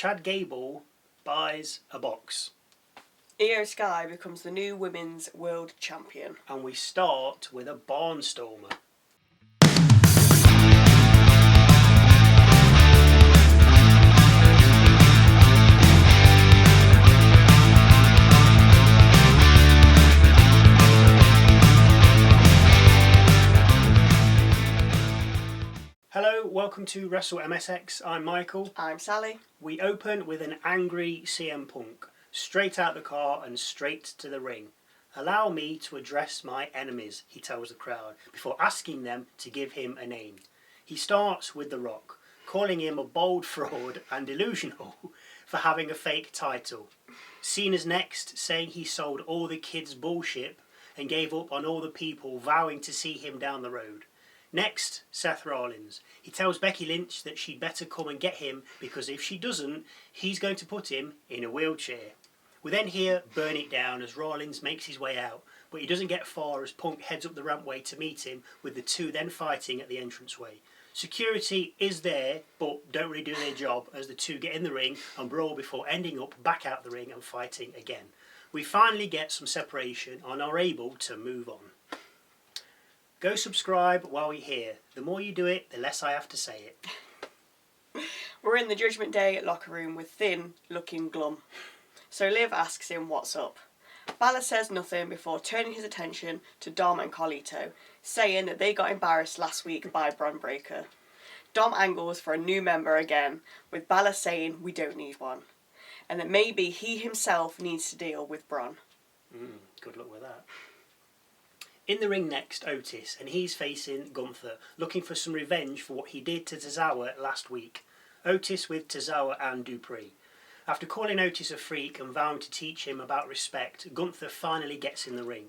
Chad Gable buys a box. IYO Sky becomes the new Women's World Champion. And we start with a barnstormer. Hello, welcome to Wrestle MSX. I'm Michael. I'm Sally. We open with an angry CM Punk. Straight out the car and straight to the ring. Allow me to address my enemies, he tells the crowd, before asking them to give him a name. He starts with The Rock, calling him a bold fraud and delusional for having a fake title. Cena's next, saying he sold all the kids bullshit and gave up on all the people vowing to see him down the road. Next, Seth Rollins. He tells Becky Lynch that she'd better come and get him because if she doesn't, he's going to put him in a wheelchair. We then hear Burn It Down as Rollins makes his way out, but he doesn't get far as Punk heads up the rampway to meet him, with the two then fighting at the entranceway. Security is there, but don't really do their job as the two get in the ring and brawl before ending up back out the ring and fighting again. We finally get some separation and are able to move on. Go subscribe while we're here. The more you do it, the less I have to say it. We're in the Judgment Day locker room with Finn looking glum. So Liv asks him what's up. Balor says nothing before turning his attention to Dom and Carlito, saying that they got embarrassed last week by Bron Breakker. Dom angles for a new member again, with Balor saying we don't need one, and that maybe he himself needs to deal with Bron. Good luck with that. In the ring next, Otis, and he's facing Gunther, looking for some revenge for what he did to Tozawa last week. Otis with Tozawa and Dupree. After calling Otis a freak and vowing to teach him about respect, Gunther finally gets in the ring.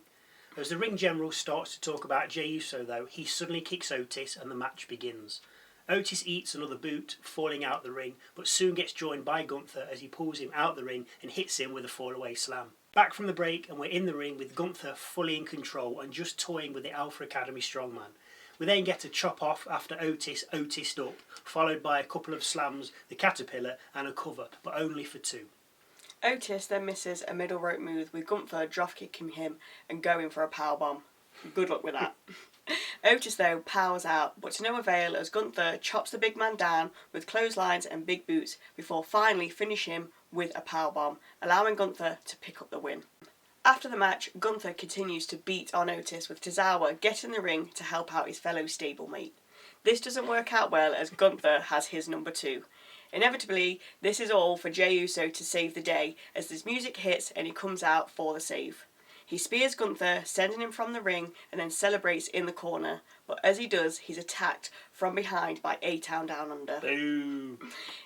As the ring general starts to talk about Jey Uso though, he suddenly kicks Otis and the match begins. Otis eats another boot, falling out the ring, but soon gets joined by Gunther as he pulls him out the ring and hits him with a fall-away slam. Back from the break and we're in the ring with Gunther fully in control and just toying with the Alpha Academy strongman. We then get a chop off after Otis Otis'd up, followed by a couple of slams, the caterpillar and a cover, but only for two. Otis then misses a middle rope move with Gunther drop-kicking him and going for a powerbomb. Good luck with that. Otis though powers out, but to no avail as Gunther chops the big man down with clotheslines and big boots before finally finishing him with a powerbomb, allowing Gunther to pick up the win. After the match, Gunther continues to beat on Otis with Tozawa getting in the ring to help out his fellow stablemate. This doesn't work out well as Gunther has his number 2. Inevitably, this is all for Jey Uso to save the day as this music hits and he comes out for the save. He spears Gunther, sending him from the ring and then celebrates in the corner, but as he does, he's attacked from behind by A-Town Down Under. Boom.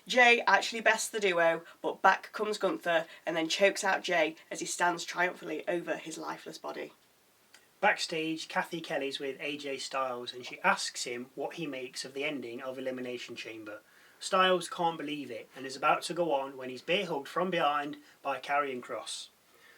Jey actually bests the duo, but back comes Gunther and then chokes out Jey as he stands triumphantly over his lifeless body. Backstage, Kathy Kelly's with AJ Styles and she asks him what he makes of the ending of Elimination Chamber. Styles can't believe it and is about to go on when he's bear hugged from behind by Karrion Kross.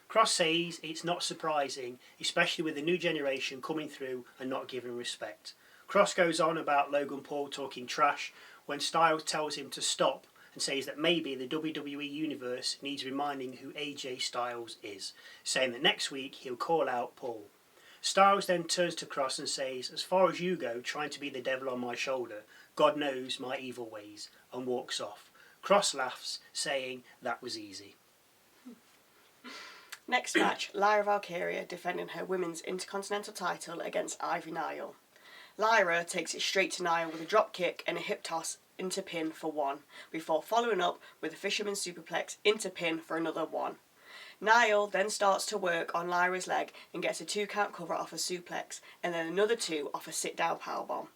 Kross says it's not surprising, especially with the new generation coming through and not giving respect. Kross goes on about Logan Paul talking trash when Styles tells him to stop and says that maybe the WWE Universe needs reminding who AJ Styles is, saying that next week he'll call out Paul. Styles then turns to Kross and says, as far as you go trying to be the devil on my shoulder, God knows my evil ways, and walks off. Kross laughs, saying that was easy. Next match, Lyra Valkyria defending her women's Intercontinental title against Nile. Lyra takes it straight to Nile with a drop kick and a hip toss into pin for 1, before following up with a fisherman superplex into pin for another 1. Nile then starts to work on Lyra's leg and gets a 2 count cover off a suplex and then another 2 off a sit down powerbomb.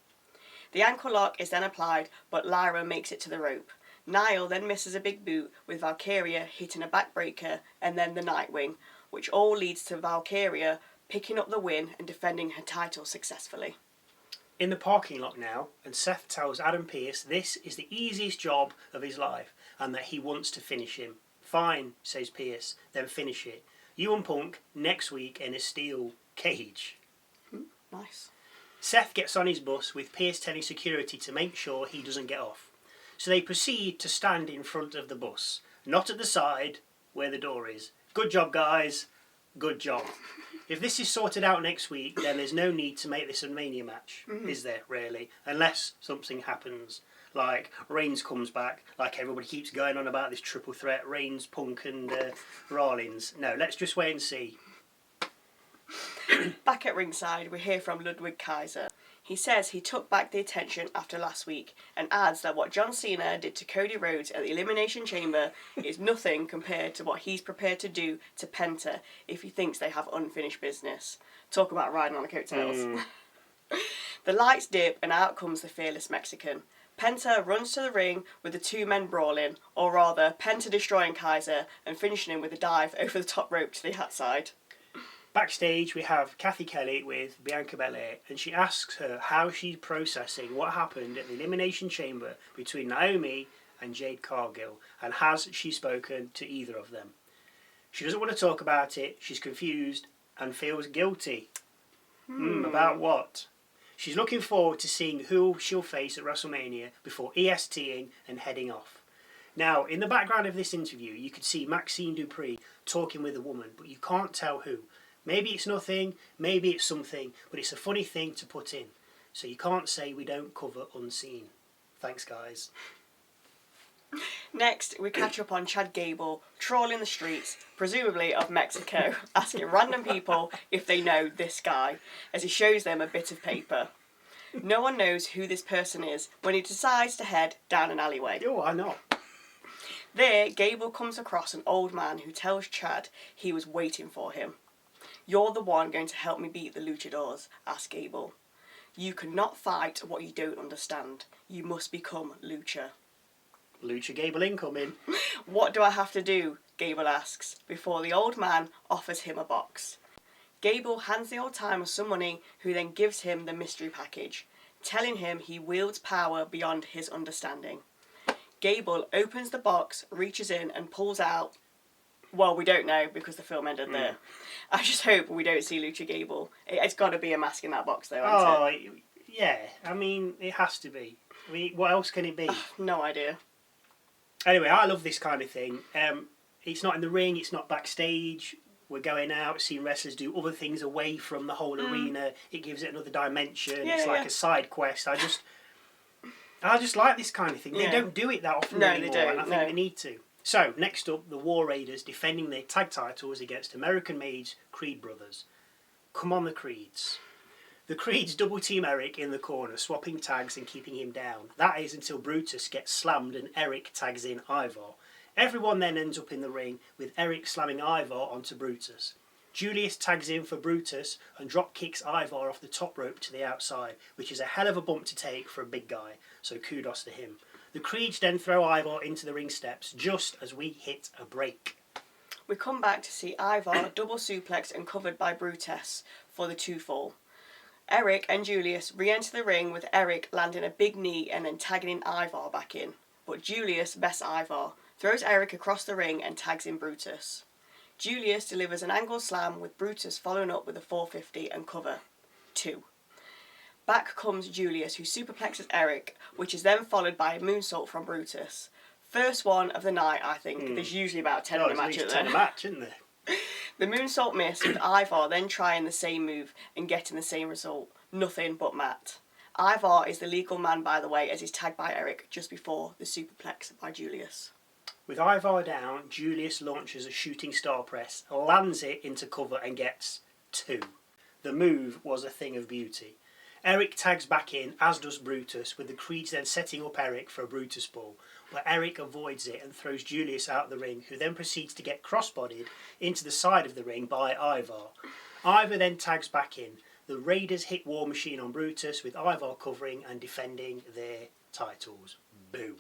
The ankle lock is then applied, but Lyra makes it to the rope. Nile then misses a big boot with Valkyria hitting a backbreaker and then the Nightwing, which all leads to Valkyria picking up the win and defending her title successfully. In the parking lot now, and Seth tells Adam Pearce this is the easiest job of his life and that he wants to finish him. Fine, says Pearce, then finish it. You and Punk next week in a steel cage. Nice. Seth gets on his bus with Pearce telling security to make sure he doesn't get off. So they proceed to stand in front of the bus, not at the side where the door is. Good job, guys. Good job. If this is sorted out next week, then there's no need to make this a Mania match, is there, really? Unless something happens. Like, Reigns comes back, like everybody keeps going on about this triple threat, Reigns, Punk and Rollins. No, let's just wait and see. Back at ringside, we hear from Ludwig Kaiser. He says he took back the attention after last week and adds that what John Cena did to Cody Rhodes at the Elimination Chamber is nothing compared to what he's prepared to do to Penta if he thinks they have unfinished business. Talk about riding on the coattails. The lights dip and out comes the fearless Mexican. Penta runs to the ring with the two men brawling, or rather, Penta destroying Kaiser and finishing him with a dive over the top rope to the outside. Backstage, we have Kathy Kelly with Bianca Belair, and she asks her how she's processing what happened at the Elimination Chamber between Naomi and Jade Cargill, and has she spoken to either of them. She doesn't want to talk about it, she's confused, and feels guilty. About what? She's looking forward to seeing who she'll face at WrestleMania before ESTing and heading off. Now, in the background of this interview, you could see Maxxine Dupri talking with a woman, but you can't tell who. Maybe it's nothing, maybe it's something, but it's a funny thing to put in. So you can't say we don't cover unseen. Thanks, guys. Next, we catch up on Chad Gable trawling the streets, presumably of Mexico, asking random people if they know this guy, as he shows them a bit of paper. No one knows who this person is when he decides to head down an alleyway. Oh, why not? There, Gable comes across an old man who tells Chad he was waiting for him. "You're the one going to help me beat the luchadors," asks Gable. "You cannot fight what you don't understand. You must become Lucha." Lucha Gable incoming. "What do I have to do?" Gable asks, before the old man offers him a box. Gable hands the old timer some money, who then gives him the mystery package, telling him he wields power beyond his understanding. Gable opens the box, reaches in and pulls out... Well, we don't know because the film ended there. I just hope we don't see Lucha Gable. It's got to be a mask in that box though, hasn't it? Yeah. I mean, it has to be. I mean, what else can it be? No idea. Anyway, I love this kind of thing. It's not in the ring, it's not backstage. We're going out, seeing wrestlers do other things away from the whole arena. It gives it another dimension. It's like a side quest. I just like this kind of thing. They don't do it that often anymore, they don't. and I think they need to. So, next up, the War Raiders defending their tag titles against American-made Creed brothers. Come on, the Creeds. The Creeds double team Eric in the corner, swapping tags and keeping him down. That is until Brutus gets slammed and Eric tags in Ivar. Everyone then ends up in the ring with Eric slamming Ivar onto Brutus. Julius tags in for Brutus and drop kicks Ivar off the top rope to the outside, which is a hell of a bump to take for a big guy, so kudos to him. The Creeds then throw Ivar into the ring steps just as we hit a break. We come back to see Ivar double suplexed and covered by Brutus for the 2-fall. Eric and Julius re-enter the ring with Eric landing a big knee and then tagging in Ivar back in. But Julius bests Ivar, throws Eric across the ring and tags in Brutus. Julius delivers an angle slam with Brutus following up with a 450 and cover. 2. Back comes Julius, who superplexes Eric, which is then followed by a moonsault from Brutus. First one of the night, I think. There's usually about 10 in a match, isn't there? 10 a match, isn't there? The moonsault missed, with Ivar then trying the same move and getting the same result. Nothing but mat. Ivar is the legal man, by the way, as he's tagged by Eric just before the superplex by Julius. With Ivar down, Julius launches a shooting star press, lands it into cover and gets 2. The move was a thing of beauty. Eric tags back in, as does Brutus, with the Creeds then setting up Eric for a Brutus ball, but Eric avoids it and throws Julius out of the ring, who then proceeds to get crossbodied into the side of the ring by Ivar. Ivar then tags back in. The Raiders hit War Machine on Brutus, with Ivar covering and defending their titles. Boo.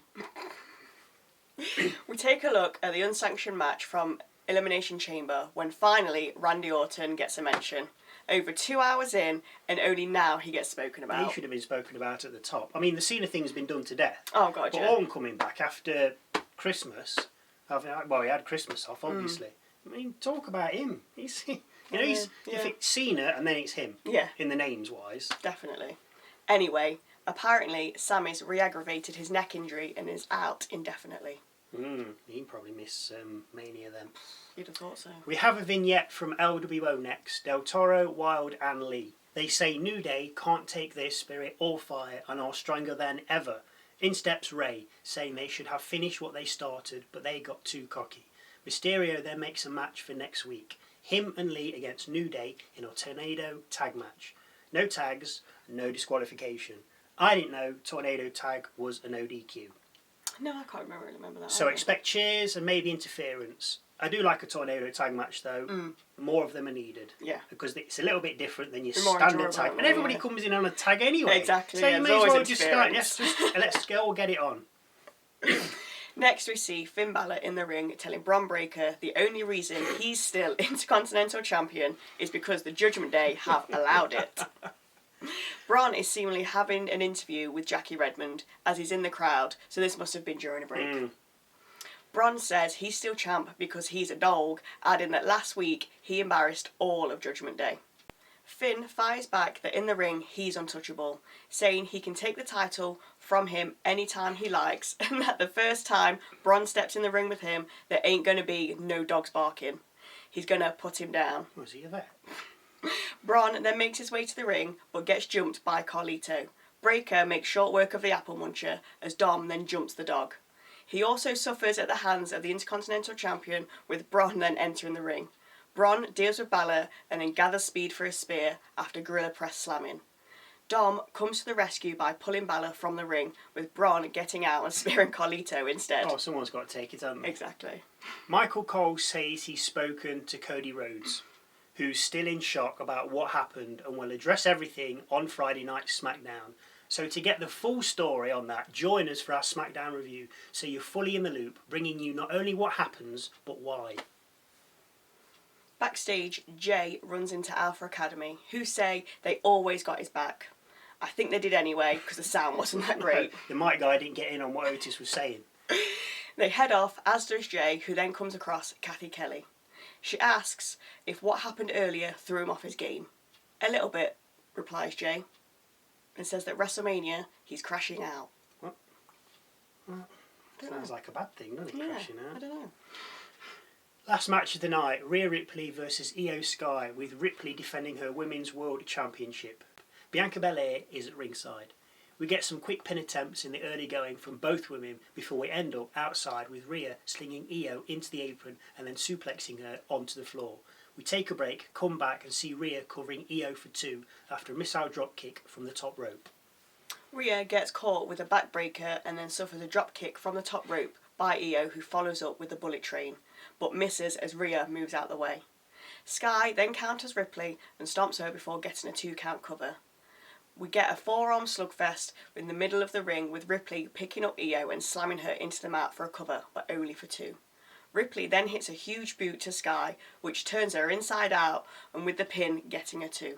We take a look at the unsanctioned match from Elimination Chamber when finally Randy Orton gets a mention. Over 2 hours in, and only now he gets spoken about. He should have been spoken about at the top. I mean, the Cena thing's been done to death. Oh, God, but Orton coming back after Christmas, well, he had Christmas off, obviously. I mean, talk about him. If it's Cena and then it's him. Yeah. In the names-wise. Definitely. Anyway, Apparently, Sammy's re-aggravated his neck injury and is out indefinitely. He'd probably miss Mania then. You'd have thought so. We have a vignette from LWO next. Del Toro, Wilde and Lee. They say New Day can't take their spirit or fire and are stronger than ever. In steps Ray, saying they should have finished what they started, but they got too cocky. Mysterio then makes a match for next week. Him and Lee against New Day in a tornado tag match. No tags, no disqualification. I didn't know tornado tag was a no DQ. No, I can't remember that. So expect cheers and maybe interference. I do like a tornado tag match though. More of them are needed. Yeah. Because it's a little bit different than your More standard tag. enjoyable, And everybody comes in on a tag anyway. Exactly. So yeah, you may as well just start. Let's go get it on. Next we see Finn Balor in the ring telling Bron Breakker the only reason he's still Intercontinental Champion is because the Judgment Day have allowed it. Bron is seemingly having an interview with Jackie Redmond as he's in the crowd, so this must have been during a break. Bron says he's still champ because he's a dog, adding that last week he embarrassed all of Judgment Day. Finn fires back that in the ring he's untouchable, saying he can take the title from him anytime he likes, and that the first time Bron steps in the ring with him, there ain't going to be no dogs barking. He's going to put him down. Was he there? Bron then makes his way to the ring, but gets jumped by Carlito. Breakker makes short work of the apple muncher, as Dom then jumps the dog. He also suffers at the hands of the Intercontinental Champion, with Bron then entering the ring. Bron deals with Balor and then gathers speed for his spear after gorilla press slamming. Dom comes to the rescue by pulling Balor from the ring, with Bron getting out and spearing Carlito instead. Oh, someone's got to take it, haven't they? Exactly. Michael Cole says he's spoken to Cody Rhodes, who's still in shock about what happened and will address everything on Friday night SmackDown. So to get the full story on that, join us for our SmackDown review so you're fully in the loop, bringing you not only what happens, but why. Backstage, Jay runs into Alpha Academy, who say they always got his back. I think they did anyway, because the sound wasn't that great. The mic guy didn't get in on what Otis was saying. They head off, as does Jay, who then comes across Kathy Kelly. She asks if what happened earlier threw him off his game. A little bit, replies Jay, and says that WrestleMania, he's crashing out. What? Sounds like a bad thing, doesn't it, crashing out? I don't know. Last match of the night, Rhea Ripley versus IYO Sky, with Ripley defending her Women's World Championship. Bianca Belair is at ringside. We get some quick pin attempts in the early going from both women before we end up outside with Rhea slinging IYO into the apron and then suplexing her onto the floor. We take a break, come back and see Rhea covering IYO for 2 after a missile drop kick from the top rope. Rhea gets caught with a backbreaker and then suffers a drop kick from the top rope by IYO, who follows up with the bullet train, but misses as Rhea moves out the way. Sky then counters Ripley and stomps her before getting a 2 count cover. We get a forearm slugfest in the middle of the ring, with Ripley picking up IYO and slamming her into the mat for a cover, but only for 2. Ripley then hits a huge boot to Sky, which turns her inside out, and with the pin getting a 2.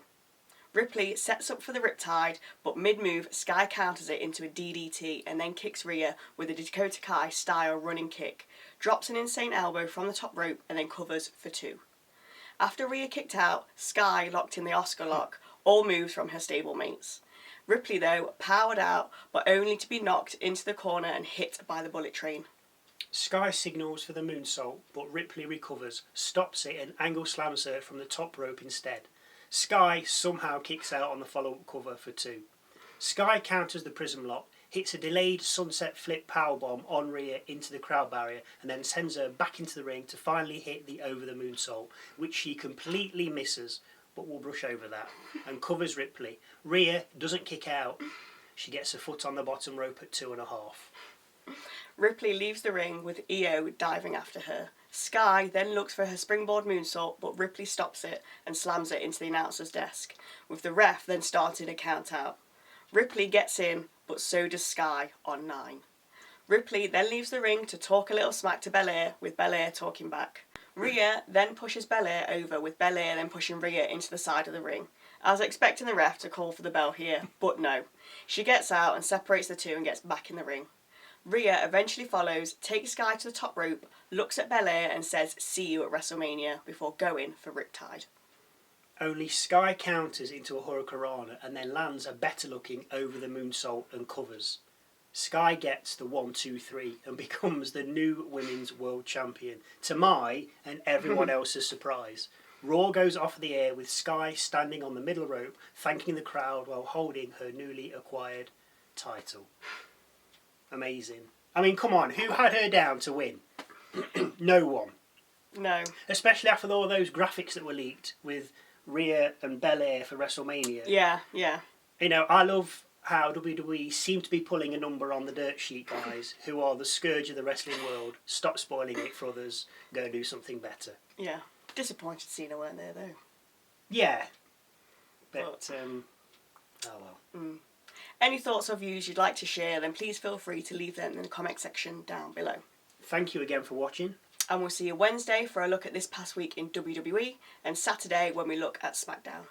Ripley sets up for the Riptide, but mid-move, Sky counters it into a DDT and then kicks Rhea with a Dakota Kai style running kick, drops an insane elbow from the top rope and then covers for 2. After Rhea kicked out, Sky locked in the Oscar lock, all moves from her stablemates. Ripley, though, powered out, but only to be knocked into the corner and hit by the bullet train. Sky signals for the moonsault, but Ripley recovers, stops it and angle slams her from the top rope instead. Sky somehow kicks out on the follow-up cover for 2. Sky counters the prism lock, hits a delayed sunset flip powerbomb on Rhea into the crowd barrier and then sends her back into the ring to finally hit the over the moonsault, which she completely misses, but we'll brush over that, and covers Ripley. Rhea doesn't kick out. She gets her foot on the bottom rope at 2.5. Ripley leaves the ring with IYO diving after her. Sky then looks for her springboard moonsault, but Ripley stops it and slams it into the announcer's desk, with the ref then starting a count out. Ripley gets in, but so does Sky on 9. Ripley then leaves the ring to talk a little smack to Belair, with Belair talking back. Rhea then pushes Belair over, with Belair then pushing Rhea into the side of the ring. I was expecting the ref to call for the bell here, but no. She gets out and separates the two and gets back in the ring. Rhea eventually follows, takes Sky to the top rope, looks at Belair and says, "See you at WrestleMania," before going for Riptide. Only Sky counters into a Hurricanrana and then lands a better looking over the moonsault and covers. Sky gets the 1-2-3 and becomes the new women's world champion, to my and everyone else's surprise. Raw goes off the air with Sky standing on the middle rope, thanking the crowd while holding her newly acquired title. Amazing. I mean, come on, who had her down to win? No one. No. Especially after all those graphics that were leaked with Rhea and Belair for WrestleMania. Yeah, yeah. You know, I love how WWE seem to be pulling a number on the dirt sheet guys who are the scourge of the wrestling world. Stop spoiling it for others. Go do something better. Yeah. Disappointed Cena weren't there, though. Yeah. But, oh well. Any thoughts or views you'd like to share, then please feel free to leave them in the comment section down below. Thank you again for watching. And we'll see you Wednesday for a look at this past week in WWE, and Saturday when we look at SmackDown.